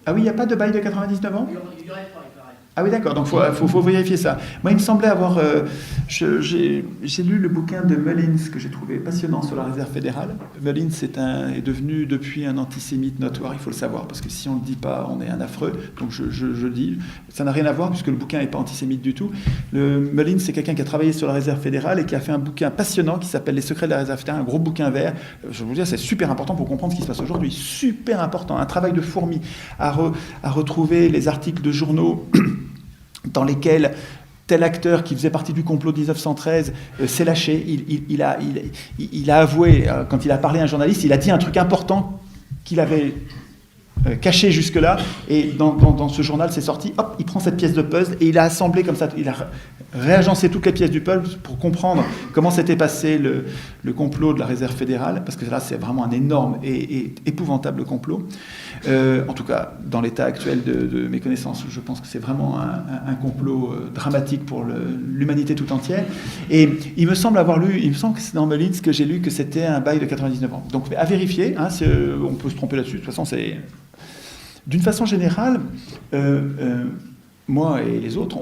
Ah oui, il n'y a pas de bail de 99 ans? Il y aurait pas, il paraît. Ah oui, d'accord, donc faut vérifier ça. Moi, il me semblait avoir... j'ai lu le bouquin de Mullins que j'ai trouvé passionnant sur la réserve fédérale. Mullins est devenu depuis un antisémite notoire, il faut le savoir, parce que si on ne le dit pas, on est un affreux. Donc je le dis. Ça n'a rien à voir, puisque le bouquin n'est pas antisémite du tout. Mullins, c'est quelqu'un qui a travaillé sur la réserve fédérale et qui a fait un bouquin passionnant qui s'appelle Les secrets de la réserve fédérale, un gros bouquin vert. Je veux vous dire, c'est super important pour comprendre ce qui se passe aujourd'hui. Super important, un travail de fourmi à retrouver les articles de journaux dans lesquels tel acteur qui faisait partie du complot de 1913 s'est lâché. Il a avoué, quand il a parlé à un journaliste, il a dit un truc important qu'il avait caché jusque-là, et dans ce journal, c'est sorti, hop, il prend cette pièce de puzzle, et il a assemblé comme ça, il a réagencé toutes les pièces du puzzle pour comprendre comment s'était passé le complot de la réserve fédérale, parce que là, c'est vraiment un énorme et épouvantable complot. En tout cas, dans l'état actuel de mes connaissances, je pense que c'est vraiment un complot dramatique pour l'humanité tout entière. Et il me semble que c'est dans Mullins que j'ai lu que c'était un bail de 99 ans. Donc, à vérifier, hein, on peut se tromper là-dessus. De toute façon, c'est... D'une façon générale, moi et les autres,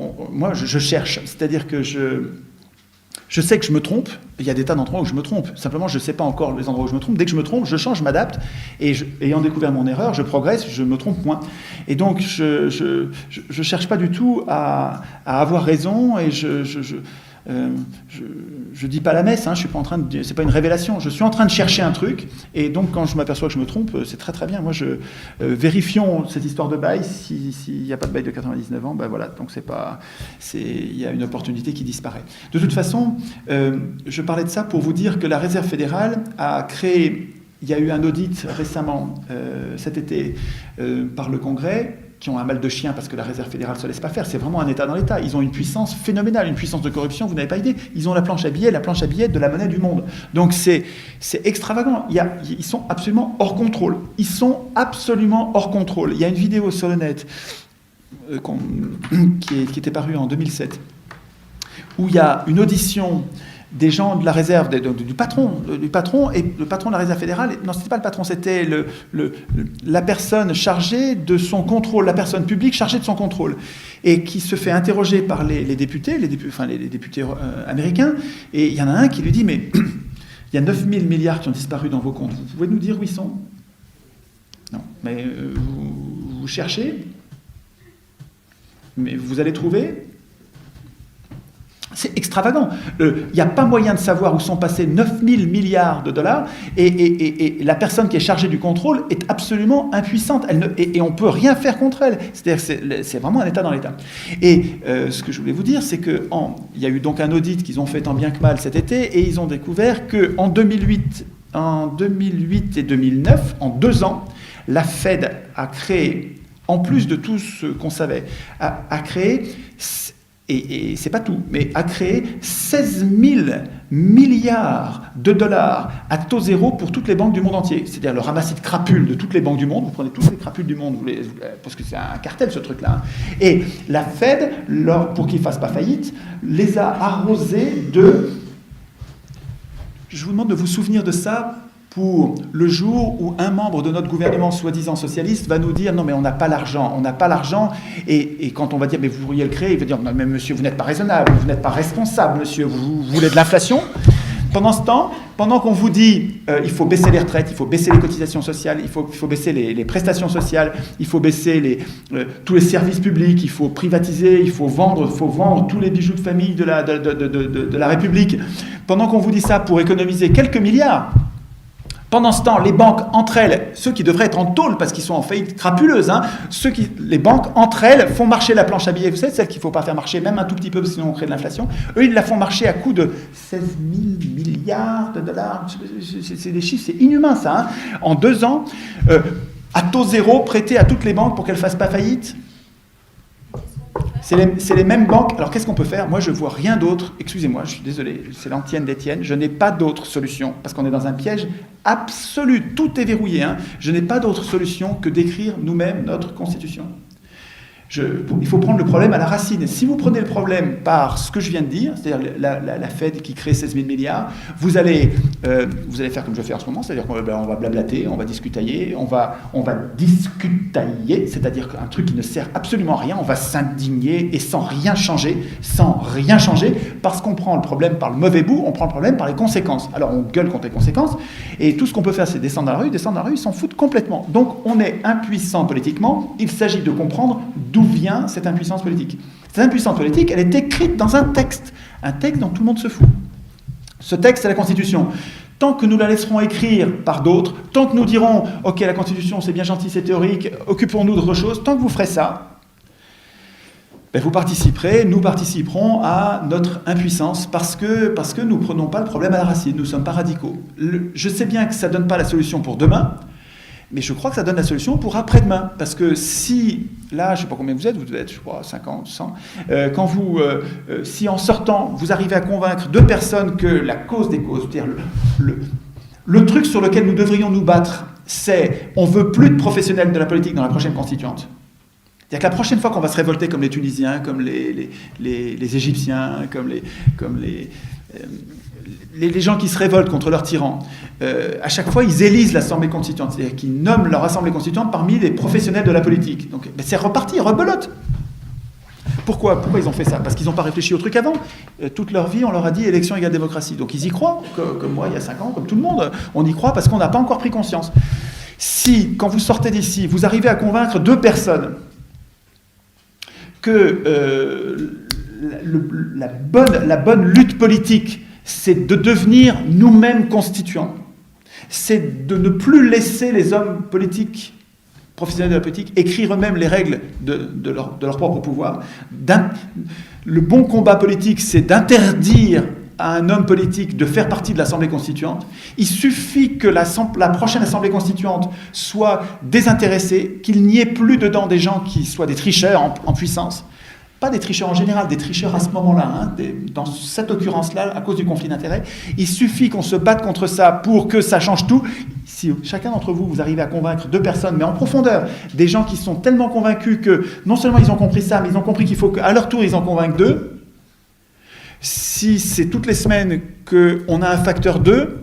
je cherche. C'est-à-dire que je sais que je me trompe. Il y a des tas d'endroits où je me trompe. Simplement, je ne sais pas encore les endroits où je me trompe. Dès que je me trompe, je change, je m'adapte. Et ayant découvert mon erreur, je progresse, je me trompe moins. Et donc, je ne cherche pas du tout à avoir raison. Et je dis pas la messe, hein, je suis pas en train de, c'est pas une révélation, je suis en train de chercher un truc, et donc quand je m'aperçois que je me trompe, c'est très très bien. Moi, vérifions cette histoire de bail. S'il n'y a pas de bail de 99 ans, ben voilà, donc il y a une opportunité qui disparaît. De toute façon, je parlais de ça pour vous dire que la Réserve fédérale a créé, il y a eu un audit récemment cet été par le Congrès, qui ont un mal de chien parce que la Réserve fédérale ne se laisse pas faire. C'est vraiment un État dans l'État. Ils ont une puissance phénoménale, une puissance de corruption, vous n'avez pas idée. Ils ont la planche à billets de la monnaie du monde. Donc c'est extravagant. Ils sont absolument hors contrôle. Ils sont absolument hors contrôle. Il y a une vidéo sur le net qui était parue en 2007, où il y a une audition des gens de la réserve, du patron, et le patron de la réserve fédérale, non, c'était pas le patron, c'était la personne chargée de son contrôle, la personne publique chargée de son contrôle, et qui se fait interroger par les députés, les députés américains, et il y en a un qui lui dit, mais il y a 9 000 milliards qui ont disparu dans vos comptes, vous pouvez nous dire où ils sont? Non, mais vous cherchez, mais vous allez trouver? C'est extravagant. Il n'y a pas moyen de savoir où sont passés 9 000 milliards de dollars, et la personne qui est chargée du contrôle est absolument impuissante, et on ne peut rien faire contre elle. C'est-à-dire c'est vraiment un État dans l'État. Et ce que je voulais vous dire, c'est qu'il y a eu donc un audit qu'ils ont fait tant bien que mal cet été, et ils ont découvert qu'en 2008 et 2009, en 2 ans, la Fed a créé, en plus de tout ce qu'on savait, a créé... Et c'est pas tout, mais a créé 16 000 milliards de dollars à taux zéro pour toutes les banques du monde entier. C'est-à-dire le ramassis de crapules de toutes les banques du monde. Vous prenez toutes les crapules du monde, parce que c'est un cartel ce truc-là. Et la Fed, pour qu'ils ne fassent pas faillite, les a arrosés de... Je vous demande de vous souvenir de ça pour le jour où un membre de notre gouvernement soi-disant socialiste va nous dire « Non, mais on n'a pas l'argent, et quand on va dire « Mais vous pourriez le créer », il va dire « Non, mais monsieur, vous n'êtes pas raisonnable, vous n'êtes pas responsable, monsieur, vous voulez de l'inflation ?» Pendant ce temps, pendant qu'on vous dit il faut baisser les retraites, il faut baisser les cotisations sociales, il faut baisser les prestations sociales, il faut baisser tous les services publics, il faut privatiser, il faut vendre tous les bijoux de famille de la République, pendant qu'on vous dit ça pour économiser quelques milliards, pendant ce temps, les banques entre elles, ceux qui devraient être en tôle parce qu'ils sont en faillite crapuleuse, hein, les banques entre elles font marcher la planche à billets, vous savez, celle qu'il ne faut pas faire marcher, même un tout petit peu, sinon on crée de l'inflation. Eux, ils la font marcher à coût de 16 000 milliards de dollars. C'est des chiffres, c'est inhumain ça. Hein. En 2 ans, à taux zéro, prêté à toutes les banques pour qu'elles ne fassent pas faillite. C'est les mêmes banques. Alors qu'est-ce qu'on peut faire? Moi, je ne vois rien d'autre. Excusez-moi, je suis désolé, c'est l'antienne d'Étienne. Je n'ai pas d'autre solution, parce qu'on est dans un piège absolu. Tout est verrouillé. Hein. Je n'ai pas d'autre solution que d'écrire nous-mêmes notre Constitution. Il faut prendre le problème à la racine. Et si vous prenez le problème par ce que je viens de dire, c'est-à-dire la Fed qui crée 16 000 milliards, vous allez faire comme je fais en ce moment, c'est-à-dire qu'on va blablater, on va discutailler, c'est-à-dire un truc qui ne sert absolument à rien, on va s'indigner et sans rien changer, parce qu'on prend le problème par le mauvais bout, on prend le problème par les conséquences. Alors on gueule contre les conséquences, et tout ce qu'on peut faire, c'est descendre dans la rue, ils s'en foutent complètement. Donc on est impuissant politiquement, il s'agit de comprendre d'où vient cette impuissance politique. Cette impuissance politique, elle est écrite dans un texte dont tout le monde se fout. Ce texte, c'est la Constitution. Tant que nous la laisserons écrire par d'autres, tant que nous dirons « Ok, la Constitution, c'est bien gentil, c'est théorique, occupons-nous d'autre chose », tant que vous ferez ça, nous participerons à notre impuissance parce que nous ne prenons pas le problème à la racine, nous ne sommes pas radicaux. Je sais bien que ça ne donne pas la solution pour demain, mais je crois que ça donne la solution pour après-demain. Parce que si, là, je ne sais pas combien vous êtes, je crois 50, 100, si en sortant, vous arrivez à convaincre 2 personnes que la cause des causes, c'est-à-dire le truc sur lequel nous devrions nous battre, c'est on ne veut plus de professionnels de la politique dans la prochaine constituante. C'est-à-dire que la prochaine fois qu'on va se révolter comme les Tunisiens, comme les Égyptiens, comme les gens qui se révoltent contre leurs tyrans, à chaque fois, ils élisent l'Assemblée constituante, c'est-à-dire qu'ils nomment leur Assemblée constituante parmi les professionnels de la politique. Donc, c'est reparti, rebelote. Pourquoi ils ont fait ça? Parce qu'ils n'ont pas réfléchi au truc avant. Toute leur vie, on leur a dit élection égale démocratie. Donc, ils y croient, comme moi, il y a 5 ans, comme tout le monde. On y croit parce qu'on n'a pas encore pris conscience. Si, quand vous sortez d'ici, vous arrivez à convaincre 2 personnes que la bonne lutte politique, c'est de devenir nous-mêmes constituants. C'est de ne plus laisser les hommes politiques, professionnels de la politique, écrire eux-mêmes les règles de leur propre pouvoir. Le bon combat politique, c'est d'interdire à un homme politique de faire partie de l'Assemblée constituante. Il suffit que la prochaine Assemblée constituante soit désintéressée, qu'il n'y ait plus dedans des gens qui soient des tricheurs en puissance. Pas des tricheurs en général, des tricheurs à ce moment-là, dans cette occurrence-là, à cause du conflit d'intérêts. Il suffit qu'on se batte contre ça pour que ça change tout. Si chacun d'entre vous, vous arrivez à convaincre 2 personnes, mais en profondeur, des gens qui sont tellement convaincus que non seulement ils ont compris ça, mais ils ont compris qu'il faut qu'à leur tour, ils en convainquent 2. Si c'est toutes les semaines qu'on a un facteur 2,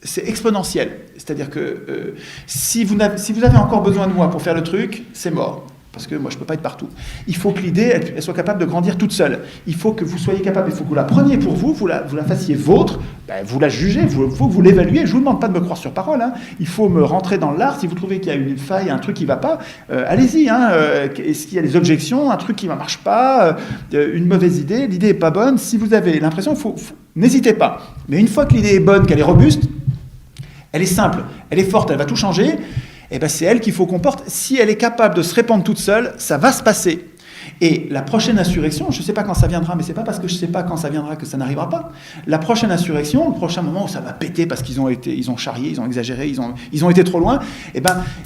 c'est exponentiel. C'est-à-dire que si vous avez encore besoin de moi pour faire le truc, c'est mort. Parce que moi, je ne peux pas être partout. Il faut que l'idée, elle soit capable de grandir toute seule. Il faut que vous soyez capable, il faut que vous la preniez pour vous, vous la fassiez vôtre, vous la jugez, il faut que vous l'évaluez. Je ne vous demande pas de me croire sur parole. Il faut me rentrer dans l'art. Si vous trouvez qu'il y a une faille, un truc qui ne va pas, allez-y. Est-ce qu'il y a des objections, un truc qui ne marche pas, une mauvaise idée, l'idée n'est pas bonne. Si vous avez l'impression, n'hésitez pas. Mais une fois que l'idée est bonne, qu'elle est robuste, elle est simple, elle est forte, elle va tout changer. C'est elle qu'il faut qu'on porte. Si elle est capable de se répandre toute seule, ça va se passer. Et la prochaine insurrection, je ne sais pas quand ça viendra, mais ce n'est pas parce que je ne sais pas quand ça viendra que ça n'arrivera pas. La prochaine insurrection, le prochain moment où ça va péter parce qu'ils ont charrié, ils ont exagéré, ils ont été trop loin, il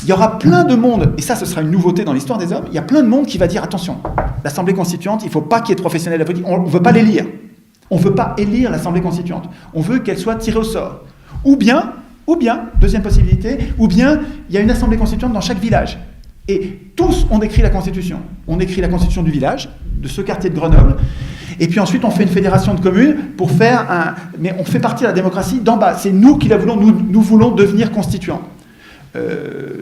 y aura plein de monde, et ça, ce sera une nouveauté dans l'histoire des hommes, il y a plein de monde qui va dire, attention, l'Assemblée constituante, il ne faut pas qu'il y ait de professionnels de la politique, on ne veut pas l'élire. On ne veut pas élire l'Assemblée constituante. On veut qu'elle soit tirée au sort. Ou bien, deuxième possibilité, il y a une assemblée constituante dans chaque village. Et tous, on écrit la Constitution. On écrit la Constitution du village, de ce quartier de Grenoble, et puis ensuite on fait une fédération de communes pour faire mais on fait partie de la démocratie d'en bas. C'est nous qui la voulons, nous voulons devenir constituants.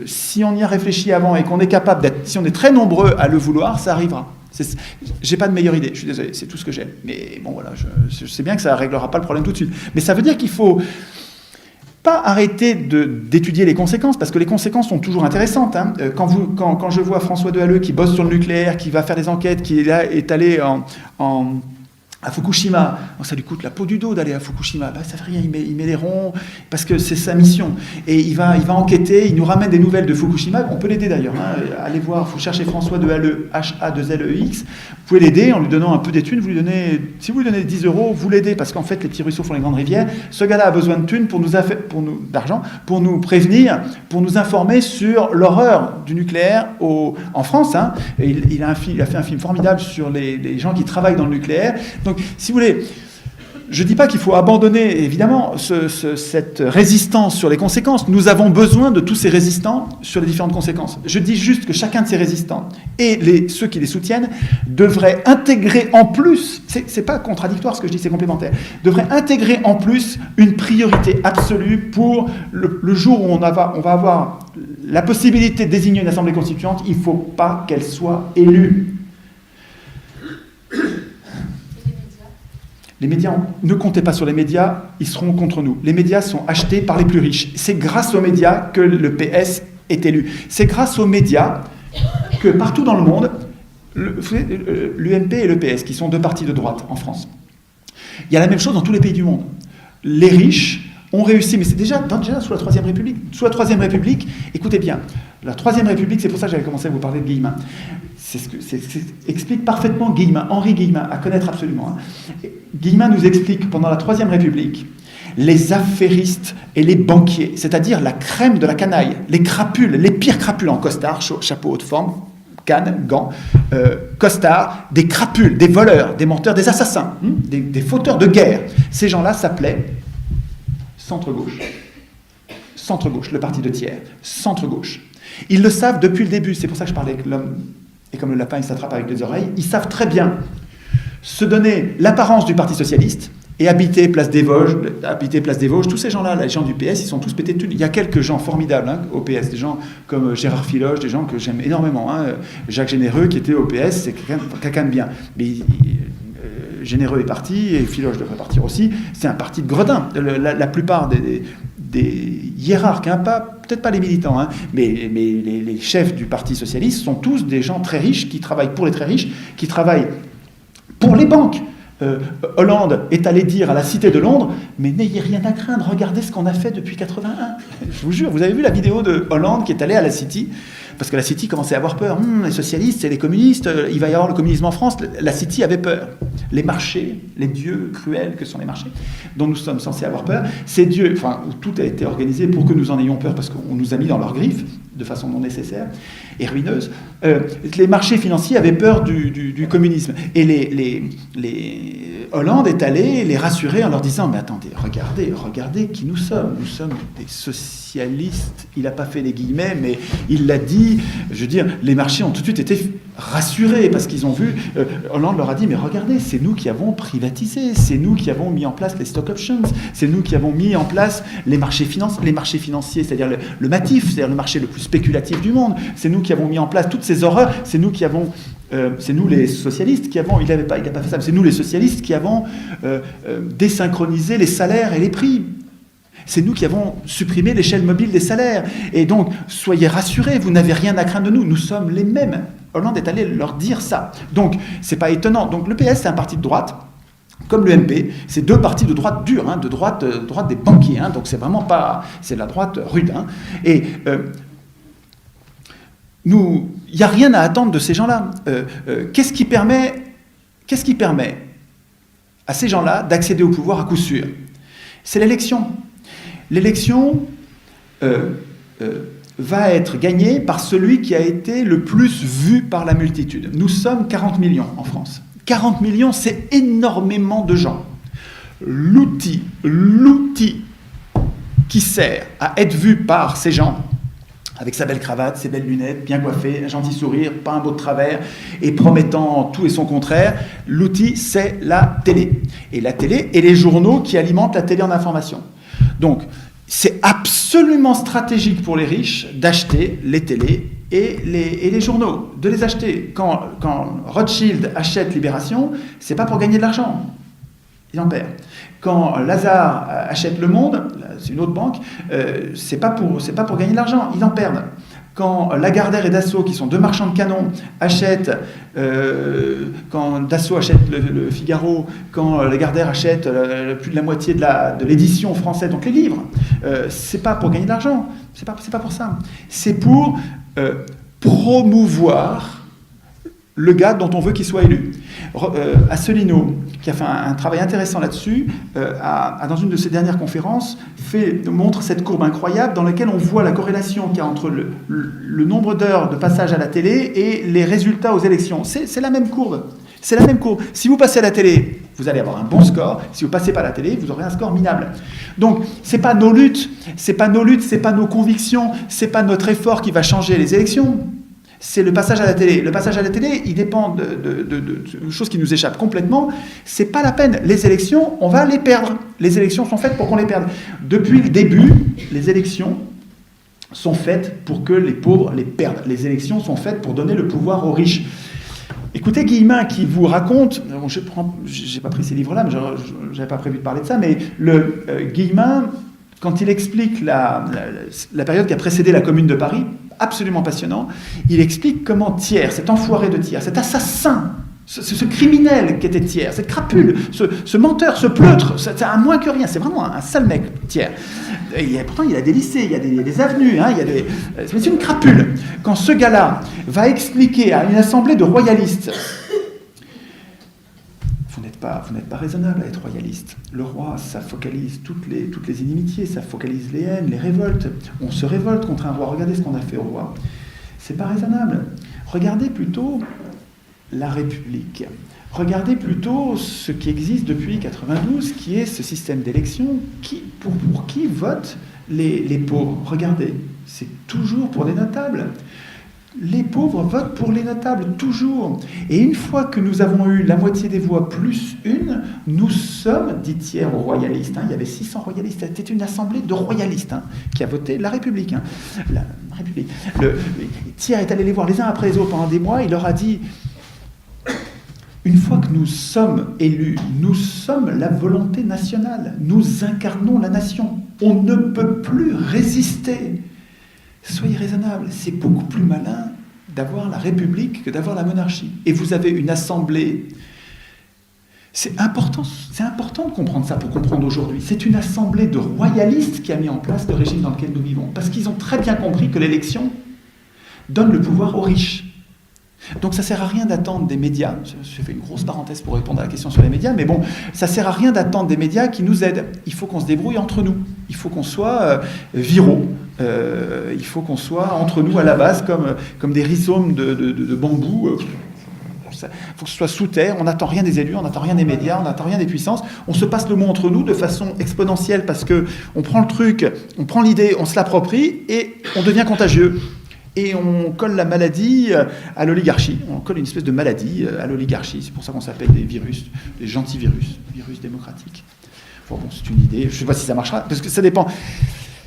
Si on y a réfléchi avant et qu'on est capable si on est très nombreux à le vouloir, ça arrivera. J'ai pas de meilleure idée, je suis désolé, c'est tout ce que j'ai. Mais bon voilà, je sais bien que ça ne réglera pas le problème tout de suite. Mais ça veut dire qu'il faut pas arrêter d'étudier les conséquences, parce que les conséquences sont toujours intéressantes. Quand je vois François Dehalleux qui bosse sur le nucléaire, qui va faire des enquêtes, qui est allé à Fukushima, ça lui coûte la peau du dos d'aller à Fukushima. Ça fait rien, il met les ronds, parce que c'est sa mission. Et il va enquêter, il nous ramène des nouvelles de Fukushima. On peut l'aider d'ailleurs. Allez voir, il faut chercher François Dehalleux, H-A-2-L-E-X. Vous pouvez l'aider en lui donnant un peu des thunes. Si vous lui donnez 10 €, vous l'aidez, parce qu'en fait, les petits ruisseaux font les grandes rivières. Ce gars-là a besoin de thunes d'argent, pour nous prévenir, pour nous informer sur l'horreur du nucléaire en France. Il a fait un film formidable sur les gens qui travaillent dans le nucléaire. Donc, si vous voulez, Je ne dis pas qu'il faut abandonner, évidemment, cette résistance sur les conséquences. Nous avons besoin de tous ces résistants sur les différentes conséquences. Je dis juste que chacun de ces résistants et ceux qui les soutiennent devraient intégrer en plus, c'est pas contradictoire ce que je dis, c'est complémentaire, devraient intégrer en plus une priorité absolue pour le jour où on va avoir la possibilité de désigner une assemblée constituante. Il ne faut pas qu'elle soit élue. Les médias, ne comptez pas sur les médias, ils seront contre nous. Les médias sont achetés par les plus riches. C'est grâce aux médias que le PS est élu. C'est grâce aux médias que partout dans le monde, l'UMP et le PS, qui sont deux partis de droite en France, il y a la même chose dans tous les pays du monde. Les riches ont réussi, mais c'est déjà sous la Troisième République. Sous la Troisième République, écoutez bien, la Troisième République, c'est pour ça que j'avais commencé à vous parler de Guillemin. Explique parfaitement Guillemin, Henri Guillemin, à connaître absolument. Guillemin nous explique pendant la Troisième République les affairistes et les banquiers, c'est-à-dire la crème de la canaille, les crapules, les pires crapules en costard, chapeau haute forme, canne, gants, costard, des crapules, des voleurs, des menteurs, des assassins, des fauteurs de guerre. Ces gens-là s'appelaient centre-gauche. Centre-gauche, le parti de Thiers, centre-gauche. Ils le savent depuis le début, c'est pour ça que je parlais avec l'homme. Et comme le lapin, il s'attrape avec les oreilles, ils savent très bien se donner l'apparence du Parti socialiste et habiter Place des Vosges. Tous ces gens-là, les gens du PS, ils sont tous pétés de thunes. Il y a quelques gens formidables au PS, des gens comme Gérard Filoche, des gens que j'aime énormément. Jacques Généreux, qui était au PS, c'est quelqu'un de bien. Mais Généreux est parti, et Filoche devrait partir aussi. C'est un parti de gredins. La plupart des hiérarques, peut-être pas les militants, mais les chefs du Parti socialiste sont tous des gens très riches, qui travaillent pour les très riches, qui travaillent pour les banques. Hollande est allé dire à la Cité de Londres, mais n'ayez rien à craindre, regardez ce qu'on a fait depuis 81. Je vous jure, vous avez vu la vidéo de Hollande qui est allé à la City, parce que la City commençait à avoir peur. Les socialistes et les communistes, il va y avoir le communisme en France. La City avait peur. Les marchés, les dieux cruels que sont les marchés, dont nous sommes censés avoir peur, ces dieux, où tout a été organisé pour que nous en ayons peur, parce qu'on nous a mis dans leurs griffes, de façon non nécessaire et ruineuse. Les marchés financiers avaient peur du communisme. Et les Hollande est allé les rassurer en leur disant « Mais attendez, regardez qui nous sommes. Nous sommes des socialistes. » Il n'a pas fait les guillemets, mais il l'a dit. Je veux dire, les marchés ont tout de suite été rassurés parce qu'ils ont vu... Hollande leur a dit « Mais regardez, c'est nous qui avons privatisé. C'est nous qui avons mis en place les stock options. C'est nous qui avons mis en place les marchés financiers, c'est-à-dire le MATIF, c'est-à-dire le marché le plus spéculatif du monde. C'est nous qui avons mis en place toutes ces horreurs. C'est nous qui avons... c'est nous les socialistes qui avons, il n'a pas fait ça, mais c'est nous les socialistes qui avons désynchronisé les salaires et les prix. C'est nous qui avons supprimé l'échelle mobile des salaires. Et donc, soyez rassurés, vous n'avez rien à craindre de nous, nous sommes les mêmes. Hollande est allé leur dire ça. Donc, c'est pas étonnant. Donc, le PS, c'est un parti de droite, comme le MP, c'est deux partis de droite dure, de droite des banquiers. Donc, c'est vraiment pas... C'est de la droite rude. Et... il n'y a rien à attendre de ces gens-là. Qu'est-ce qui permet à ces gens-là d'accéder au pouvoir à coup sûr? C'est l'élection. L'élection va être gagnée par celui qui a été le plus vu par la multitude. Nous sommes 40 millions en France. 40 millions, c'est énormément de gens. L'outil qui sert à être vu par ces gens, avec sa belle cravate, ses belles lunettes, bien coiffé, un gentil sourire, pas un mot de travers, et promettant tout et son contraire, l'outil, c'est la télé. Et la télé et les journaux qui alimentent la télé en information. Donc, c'est absolument stratégique pour les riches d'acheter les télés et les journaux, de les acheter. Quand Rothschild achète Libération, c'est pas pour gagner de l'argent. Il en perd. Quand Lazare achète Le Monde, c'est une autre banque, c'est pas pour gagner de l'argent, ils en perdent. Quand Lagardère et Dassault, qui sont deux marchands de canons, achètent, quand Dassault achète le Figaro, quand Lagardère achète plus de la moitié de l'édition française, donc les livres, c'est pas pour gagner de l'argent, c'est pas pour ça. C'est pour promouvoir le gars dont on veut qu'il soit élu. Asselineau, qui a fait un travail intéressant là-dessus, dans une de ses dernières conférences, montre cette courbe incroyable dans laquelle on voit la corrélation qu'il y a entre le nombre d'heures de passage à la télé et les résultats aux élections. C'est la même courbe. C'est la même courbe. Si vous passez à la télé, vous allez avoir un bon score. Si vous passez pas à la télé, vous aurez un score minable. Donc, c'est pas nos luttes, c'est pas nos convictions, c'est pas notre effort qui va changer les élections. C'est le passage à la télé. Le passage à la télé, il dépend de choses qui nous échappent complètement. C'est pas la peine. Les élections, on va les perdre. Les élections sont faites pour qu'on les perde. Depuis le début, les élections sont faites pour que les pauvres les perdent. Les élections sont faites pour donner le pouvoir aux riches. Écoutez Guillemin qui vous raconte, bon, j'ai pas pris ces livres-là, mais j'avais pas prévu de parler de ça, mais Guillemin, quand il explique la période qui a précédé la Commune de Paris, absolument passionnant, il explique comment Thiers, cet enfoiré de Thiers, cet assassin, ce criminel qui était Thiers, cette crapule, ce menteur, ce pleutre, c'est un moins que rien, c'est vraiment un sale mec, Thiers. Pourtant, il a des lycées, il y a des avenues, hein, c'est une crapule. Quand ce gars-là va expliquer à une assemblée de royalistes, vous n'êtes pas raisonnable à être royaliste. Le roi, ça focalise toutes les inimitiés, ça focalise les haines, les révoltes. On se révolte contre un roi. Regardez ce qu'on a fait au roi. C'est pas raisonnable. Regardez plutôt la République. Regardez plutôt ce qui existe depuis 92, qui est ce système d'élection pour qui votent les pauvres. Regardez, c'est toujours pour les notables. Les pauvres votent pour les notables, toujours. Et une fois que nous avons eu la moitié des voix plus une, nous sommes, dit Thiers aux royalistes, il y avait 600 royalistes, c'était une assemblée de royalistes qui a voté la République. La République. Thiers est allé les voir les uns après les autres pendant des mois, il leur a dit, une fois que nous sommes élus, nous sommes la volonté nationale, nous incarnons la nation, on ne peut plus résister. Soyez raisonnable, c'est beaucoup plus malin d'avoir la République que d'avoir la monarchie. Et vous avez une assemblée. C'est important de comprendre ça pour comprendre aujourd'hui. C'est une assemblée de royalistes qui a mis en place le régime dans lequel nous vivons. Parce qu'ils ont très bien compris que l'élection donne le pouvoir aux riches. Donc ça ne sert à rien d'attendre des médias, j'ai fait une grosse parenthèse pour répondre à la question sur les médias, mais bon, ça ne sert à rien d'attendre des médias qui nous aident. Il faut qu'on se débrouille entre nous, il faut qu'on soit viraux, il faut qu'on soit entre nous à la base comme des rhizomes de bambou. Il faut que ce soit sous terre, on n'attend rien des élus, on n'attend rien des médias, on n'attend rien des puissances, on se passe le mot entre nous de façon exponentielle parce qu'on prend le truc, on prend l'idée, on se l'approprie et on devient contagieux. Et on colle la maladie à l'oligarchie. On colle une espèce de maladie à l'oligarchie. C'est pour ça qu'on s'appelle des virus, des gentils virus démocratiques. Bon, c'est une idée. Je ne sais pas si ça marchera, parce que ça dépend.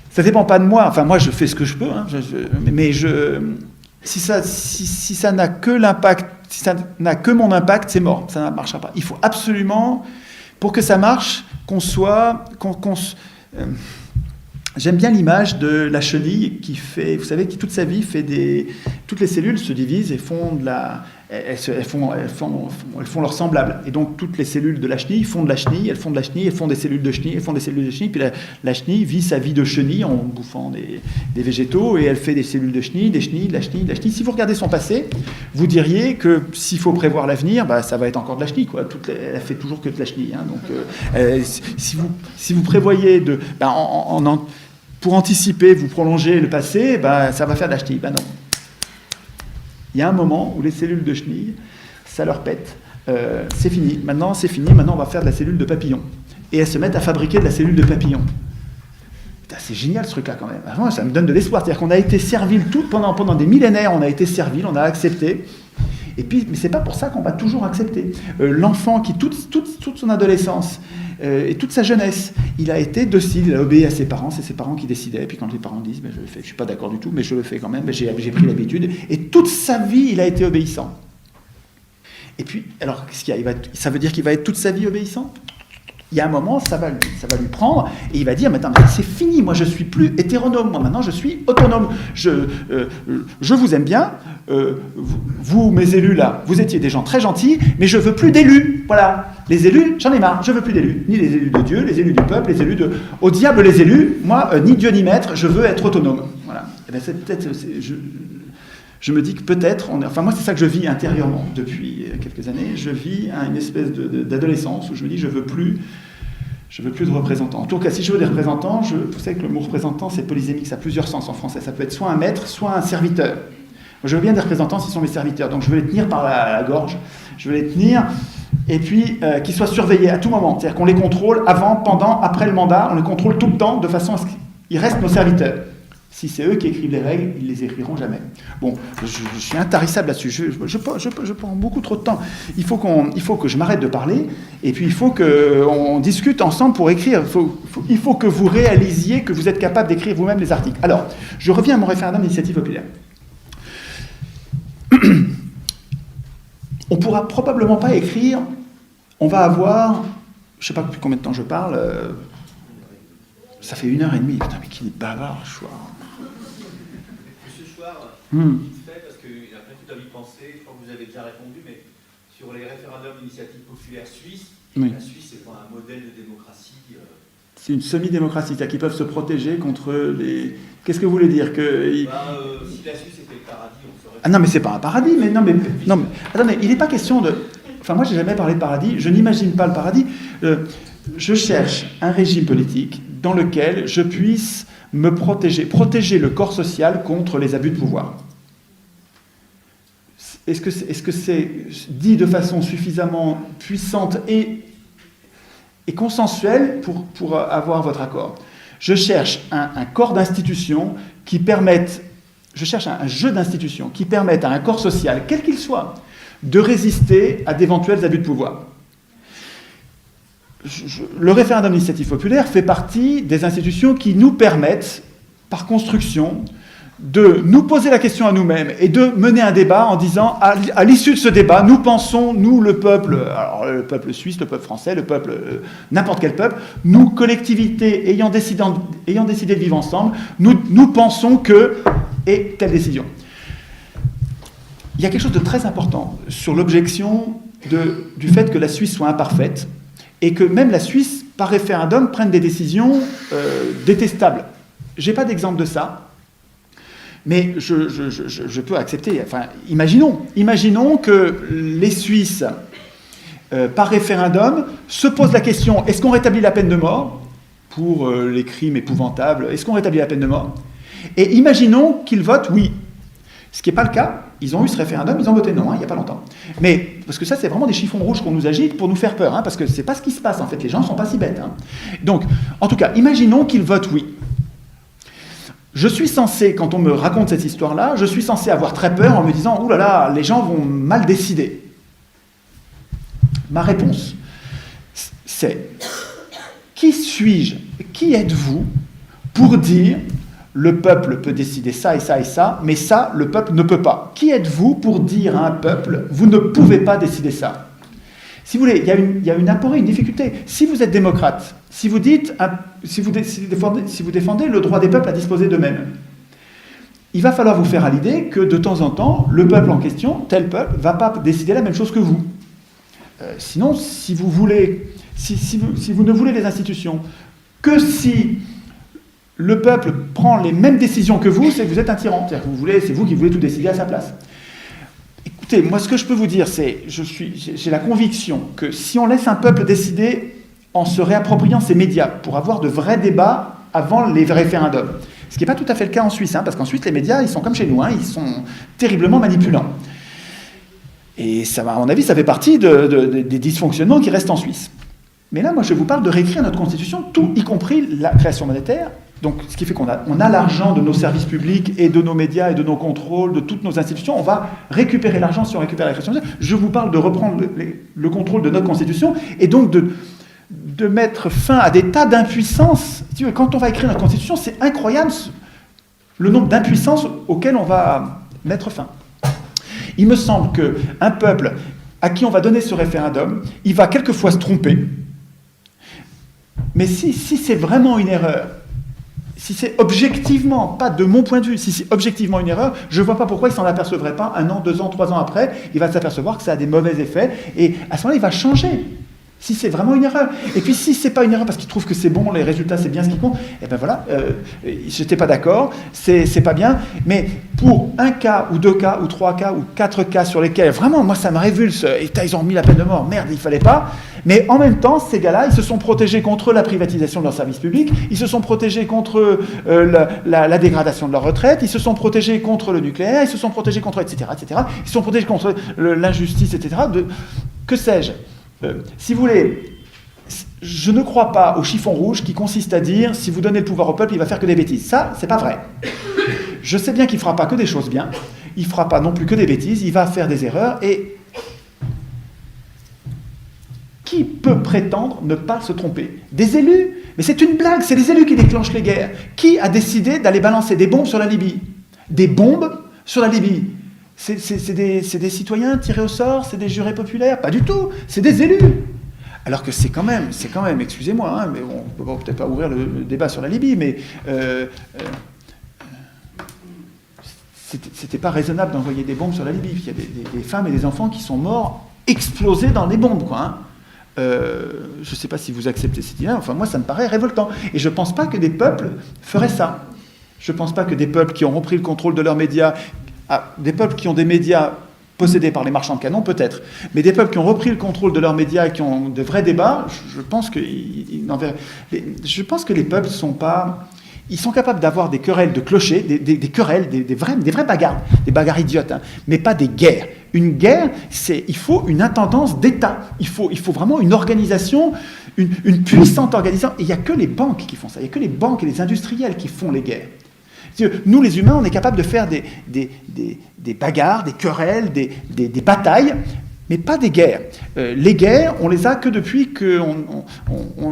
Ça dépend pas de moi. Enfin, moi, je fais ce que je peux. Mais si ça n'a que l'impact, si ça n'a que mon impact, c'est mort. Ça ne marchera pas. Il faut absolument, pour que ça marche, j'aime bien l'image de la chenille qui fait, vous savez, qui toute sa vie fait toutes les cellules se divisent et font elles font leur semblable. Et donc toutes les cellules de la chenille font de la chenille, elles font de la chenille, elles font des cellules de chenille, elles font des cellules de chenille. Puis la chenille vit sa vie de chenille en bouffant des végétaux et elle fait des cellules de chenille, des chenilles, de la chenille, de la chenille. Si vous regardez son passé, vous diriez que s'il faut prévoir l'avenir, ça va être encore de la chenille, quoi. Elle fait toujours que de la chenille. Donc si vous prévoyez pour anticiper, vous prolongez le passé, ça va faire de la chenille. Non. Il y a un moment où les cellules de chenille, ça leur pète. C'est fini. Maintenant, on va faire de la cellule de papillon. Et elles se mettent à fabriquer de la cellule de papillon. Putain, c'est génial ce truc-là quand même. Avant, ça me donne de l'espoir. C'est-à-dire qu'on a été servile pendant des millénaires, on a été servile, on a accepté. Et puis, mais c'est pas pour ça qu'on va toujours accepter. L'enfant qui, toute son adolescence et toute sa jeunesse, il a été docile, il a obéi à ses parents, c'est ses parents qui décidaient. Et puis quand les parents disent, je le fais, je suis pas d'accord du tout, mais je le fais quand même, j'ai pris l'habitude. Et toute sa vie, il a été obéissant. Et puis, alors, qu'est-ce qu'il y a ? Ça veut dire qu'il va être toute sa vie obéissant ? Il y a un moment, ça va lui prendre, et il va dire, mais c'est fini, moi je suis plus hétéronome, moi maintenant je suis autonome. Je vous aime bien, vous, mes élus là, vous étiez des gens très gentils, mais je veux plus d'élus. Voilà, les élus, j'en ai marre, je veux plus d'élus. Ni les élus de Dieu, les élus du peuple, les élus de... Au diable les élus, moi, ni Dieu ni maître, je veux être autonome. Voilà. Et c'est peut-être... Je me dis que peut-être, moi c'est ça que je vis intérieurement depuis quelques années, je vis à une espèce d'adolescence où je me dis je veux plus de représentants. En tout cas, si je veux des représentants, vous savez que le mot représentant c'est polysémique, ça a plusieurs sens en français, ça peut être soit un maître, soit un serviteur. Je veux bien des représentants s'ils sont mes serviteurs, donc je veux les tenir par la gorge, je veux les tenir, et puis qu'ils soient surveillés à tout moment. C'est-à-dire qu'on les contrôle avant, pendant, après le mandat, on les contrôle tout le temps, de façon à ce qu'ils restent nos serviteurs. Si c'est eux qui écrivent les règles, ils les écriront jamais. Bon, je suis intarissable là-dessus, je prends beaucoup trop de temps. Il faut que je m'arrête de parler, et puis il faut qu'on discute ensemble pour écrire. Il faut que vous réalisiez que vous êtes capable d'écrire vous-même les articles. Alors, je reviens à mon référendum d'initiative populaire. On ne pourra probablement pas écrire, on va avoir, je ne sais pas depuis combien de temps je parle, ça fait 1h30, putain mais qu'il est bavard, Chouard. Monsieur Chouard, vite fait, parce qu'après tout à y penser, je crois que vous avez déjà répondu, mais sur les référendums d'initiative populaire suisse, la Suisse est pas un modèle de démocratie. C'est une semi-démocratie, c'est-à-dire qu'ils peuvent se protéger contre les... Qu'est-ce que vous voulez dire si la Suisse était le paradis, on serait... Ah non, mais c'est pas un paradis, mais attendez, il n'est pas question de... Enfin, moi, j'ai jamais parlé de paradis, je n'imagine pas le paradis. Je cherche un régime politique dans lequel je puisse me protéger le corps social contre les abus de pouvoir. Est-ce que c'est dit de façon suffisamment puissante et consensuelle pour avoir votre accord? Je cherche un corps d'institutions qui permette... Je cherche un jeu d'institutions qui permette à un corps social, quel qu'il soit, de résister à d'éventuels abus de pouvoir. Le référendum d'initiative populaire fait partie des institutions qui nous permettent, par construction, de nous poser la question à nous-mêmes et de mener un débat en disant, à l'issue de ce débat, nous pensons, nous, le peuple, alors le peuple suisse, le peuple français, le peuple, n'importe quel peuple, nous, collectivités ayant décidé de vivre ensemble, nous pensons que... et telle décision. Il y a quelque chose de très important sur l'objection du fait que la Suisse soit imparfaite et que même la Suisse, par référendum, prenne des décisions détestables. Je n'ai pas d'exemple de ça, mais je peux accepter. Enfin, imaginons que les Suisses, par référendum, se posent la question, est-ce qu'on rétablit la peine de mort pour les crimes épouvantables? Est-ce qu'on rétablit la peine de mort? Et imaginons qu'ils votent oui. Ce qui n'est pas le cas. Ils ont eu ce référendum, ils ont voté non, il n'y a pas longtemps. Mais, parce que ça, c'est vraiment des chiffons rouges qu'on nous agite pour nous faire peur, parce que ce n'est pas ce qui se passe, en fait. Les gens ne sont pas si bêtes. Donc, en tout cas, imaginons qu'ils votent oui. Je suis censé, quand on me raconte cette histoire-là, je suis censé avoir très peur en me disant « Ouh là là, les gens vont mal décider ». Ma réponse, c'est « Qui suis-je? Qui êtes-vous pour dire « le peuple peut décider ça et ça et ça, mais ça, le peuple ne peut pas ». Qui êtes-vous pour dire à un peuple « vous ne pouvez pas décider ça ». Si vous voulez, il y a une aporie, une difficulté. Si vous êtes démocrate, si vous défendez le droit des peuples à disposer d'eux-mêmes, il va falloir vous faire à l'idée que de temps en temps, le peuple en question, tel peuple, ne va pas décider la même chose que vous. Sinon, si vous ne voulez les institutions que si le peuple prend les mêmes décisions que vous, c'est que vous êtes un tyran. C'est vous qui voulez tout décider à sa place. Écoutez, moi ce que je peux vous dire, c'est j'ai la conviction que si on laisse un peuple décider en se réappropriant ses médias pour avoir de vrais débats avant les référendums, ce qui n'est pas tout à fait le cas en Suisse, parce qu'en Suisse les médias, ils sont comme chez nous, ils sont terriblement manipulants. Et ça, à mon avis, ça fait partie des dysfonctionnements qui restent en Suisse. Mais là, moi je vous parle de réécrire notre constitution, tout y compris la création monétaire. Donc, ce qui fait qu'on a l'argent de nos services publics et de nos médias et de nos contrôles, de toutes nos institutions. On va récupérer l'argent si on récupère la création. Je vous parle de reprendre le contrôle de notre constitution et donc de mettre fin à des tas d'impuissances. Quand on va écrire notre constitution, c'est incroyable le nombre d'impuissances auxquelles on va mettre fin. Il me semble qu'un peuple à qui on va donner ce référendum, il va quelquefois se tromper. Mais si c'est vraiment une erreur, si c'est objectivement, pas de mon point de vue, si c'est objectivement une erreur, je ne vois pas pourquoi il ne s'en apercevrait pas 1 an, 2 ans, 3 ans après. Il va s'apercevoir que ça a des mauvais effets et à ce moment-là, il va changer. Si c'est vraiment une erreur. Et puis si c'est pas une erreur parce qu'ils trouvent que c'est bon, les résultats c'est bien ce qui compte, et ben voilà, j'étais pas d'accord, c'est pas bien. Mais pour un cas ou 2 cas ou 3 cas ou 4 cas sur lesquels vraiment moi ça me révulse, et ils ont mis la peine de mort, merde, il fallait pas. Mais en même temps, ces gars-là, ils se sont protégés contre la privatisation de leurs services publics, ils se sont protégés contre la dégradation de leur retraite, ils se sont protégés contre le nucléaire, ils se sont protégés contre etc. Ils se sont protégés contre l'injustice, etc. Que sais-je. Si vous voulez, je ne crois pas au chiffon rouge qui consiste à dire si vous donnez le pouvoir au peuple, il va faire que des bêtises. Ça, c'est pas vrai. Je sais bien qu'il ne fera pas que des choses bien, il ne fera pas non plus que des bêtises, il va faire des erreurs et qui peut prétendre ne pas se tromper? Des élus? Mais c'est une blague, c'est les élus qui déclenchent les guerres. Qui a décidé d'aller balancer des bombes sur la Libye? Des bombes sur la Libye? C'est des citoyens tirés au sort, c'est des jurés populaires? Pas du tout, c'est des élus. Alors que c'est quand même, excusez-moi, hein, mais bon, on ne peut peut-être pas ouvrir le débat sur la Libye, mais c'était pas raisonnable d'envoyer des bombes sur la Libye. Il y a des femmes et des enfants qui sont morts explosés dans les bombes, quoi. Hein. Je ne sais pas si vous acceptez cette idée, enfin moi ça me paraît révoltant. Et je ne pense pas que des peuples feraient ça. Je ne pense pas que des peuples qui ont repris le contrôle de leurs médias, des peuples qui ont des médias possédés par les marchands de canons, peut-être, mais des peuples qui ont repris le contrôle de leurs médias et qui ont de vrais débats, je pense que les peuples sont pas... Ils sont capables d'avoir des querelles de clochers, des querelles, des vraies bagarres, des bagarres idiotes, hein, mais pas des guerres. Une guerre, il faut une intendance d'État, il faut vraiment une organisation, une puissante organisation. Et il n'y a que les banques qui font ça, il n'y a que les banques et les industriels qui font les guerres. Nous, les humains, on est capables de faire des bagarres, des querelles, des batailles, mais pas des guerres. Les guerres, on les a que depuis qu'on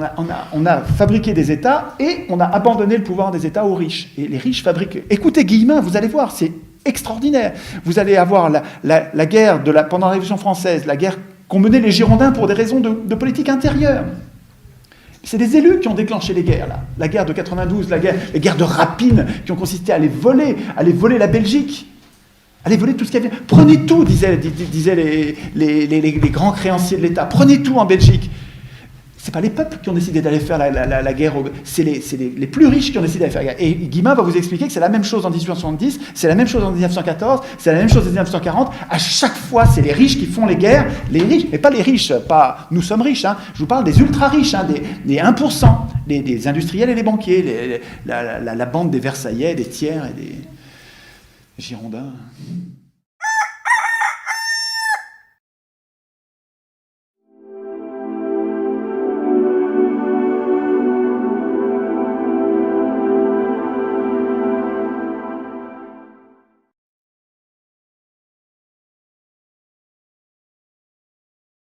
a fabriqué des États et on a abandonné le pouvoir des États aux riches. Et les riches fabriquent... Écoutez Guillemin, vous allez voir, c'est extraordinaire. Vous allez avoir la guerre pendant la Révolution française, la guerre qu'ont menée les Girondins pour des raisons de politique intérieure. C'est des élus qui ont déclenché les guerres, là. La guerre de 92, les guerres de rapine qui ont consisté à aller voler la Belgique. Allez voler tout ce qu'il y avait. Prenez tout, disaient les grands créanciers de l'État. Prenez tout en Belgique. C'est pas les peuples qui ont décidé d'aller faire la guerre, c'est les plus riches qui ont décidé d'aller faire la guerre. Et Guillemin va vous expliquer que c'est la même chose en 1870, c'est la même chose en 1914, c'est la même chose en 1940. À chaque fois, c'est les riches qui font les guerres, les riches, mais pas les riches, pas nous sommes riches, hein. Je vous parle des ultra-riches, hein, des 1%, des industriels et les banquiers, la bande des Versaillais, des Thiers et des Girondins.